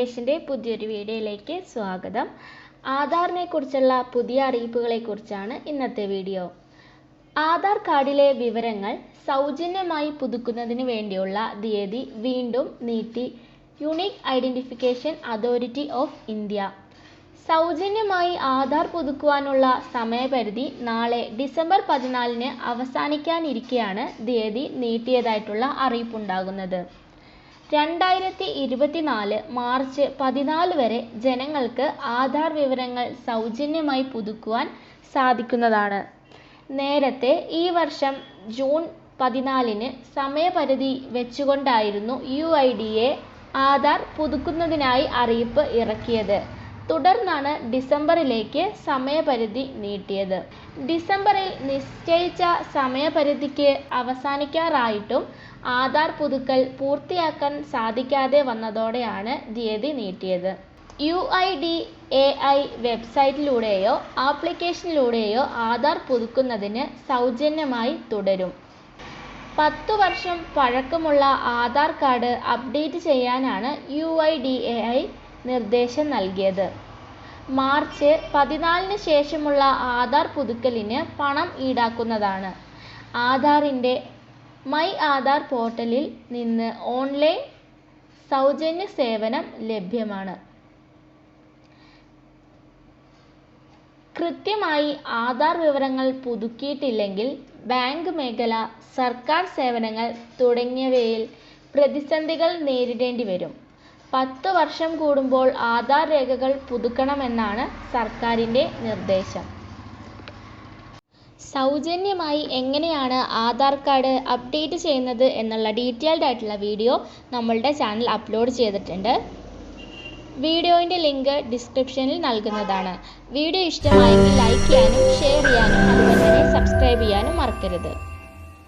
ആപ്ലിക്കേഷൻ്റെ പുതിയൊരു വീഡിയോയിലേക്ക് സ്വാഗതം. ആധാറിനെ കുറിച്ചുള്ള പുതിയ അറിയിപ്പുകളെക്കുറിച്ചാണ് ഇന്നത്തെ വീഡിയോ. ആധാർ കാർഡിലെ വിവരങ്ങൾ സൗജന്യമായി പുതുക്കുന്നതിന് വേണ്ടിയുള്ള തീയതി വീണ്ടും നീട്ടി. Unique identification authority of India സൗജന്യമായി ആധാർ പുതുക്കുവാനുള്ള സമയപരിധി നാളെ ഡിസംബർ 14 അവസാനിക്കാനിരിക്കെയാണ് തീയതി നീട്ടിയതായിട്ടുള്ള അറിയിപ്പുണ്ടാകുന്നത്. 2024 മാർച്ച് 14 വരെ ജനങ്ങൾക്ക് ആധാർ വിവരങ്ങൾ സൗജന്യമായി പുതുക്കുവാൻ സാധിക്കുന്നതാണ്. നേരത്തെ ഈ വർഷം ജൂൺ 14 സമയപരിധി വെച്ചുകൊണ്ടായിരുന്നു UIDAI ആധാർ പുതുക്കുന്നതിനായി അറിയിപ്പ് ഇറക്കിയത്. തുടർന്നാണ് ഡിസംബറിലേക്ക് സമയപരിധി നീട്ടിയത്. ഡിസംബറിൽ നിശ്ചയിച്ച സമയപരിധിക്ക് അവസാനിക്കാറായിട്ടും ആധാർ പുതുക്കൽ പൂർത്തിയാക്കാൻ സാധിക്കാതെ വന്നതോടെയാണ് തീയതി നീട്ടിയത്. UIDAI വെബ്സൈറ്റിലൂടെയോ ആപ്ലിക്കേഷനിലൂടെയോ ആധാർ പുതുക്കുന്നതിന് സൗജന്യമായി തുടരും. 10 വർഷം പഴക്കമുള്ള ആധാർ കാർഡ് അപ്ഡേറ്റ് ചെയ്യാനാണ് UIDAI നിർദ്ദേശം നൽകിയത്. മാർച്ച് 14 ശേഷമുള്ള ആധാർ പുതുക്കലിന് പണം ഈടാക്കുന്നതാണ്. ആധാറിൻ്റെ മൈ ആധാർ പോർട്ടലിൽ നിന്ന് ഓൺലൈൻ സൗജന്യ സേവനം ലഭ്യമാണ്. കൃത്യമായി ആധാർ വിവരങ്ങൾ പുതുക്കിയിട്ടില്ലെങ്കിൽ ബാങ്ക് മേഖല, സർക്കാർ സേവനങ്ങൾ തുടങ്ങിയവയിൽ പ്രതിസന്ധികൾ നേരിടേണ്ടി വരും. 10 വർഷം കൂടുമ്പോൾ ആധാർ രേഖകൾ പുതുക്കണമെന്നാണ് സർക്കാരിൻ്റെ നിർദ്ദേശം. സൗജന്യമായി എങ്ങനെയാണ് ആധാർ കാർഡ് അപ്ഡേറ്റ് ചെയ്യുന്നത് എന്നുള്ള ഡീറ്റെയിൽഡ് ആയിട്ടുള്ള വീഡിയോ നമ്മളുടെ ചാനൽ അപ്ലോഡ് ചെയ്തിട്ടുണ്ട്. വീഡിയോയുടെ ലിങ്ക് ഡിസ്ക്രിപ്ഷനിൽ നൽകുന്നതാണ്. വീഡിയോ ഇഷ്ടമായെങ്കിൽ ലൈക്ക് ചെയ്യാനും ഷെയർ ചെയ്യാനും അതുപോലെ തന്നെ സബ്സ്ക്രൈബ് ചെയ്യാനും മറക്കരുത്.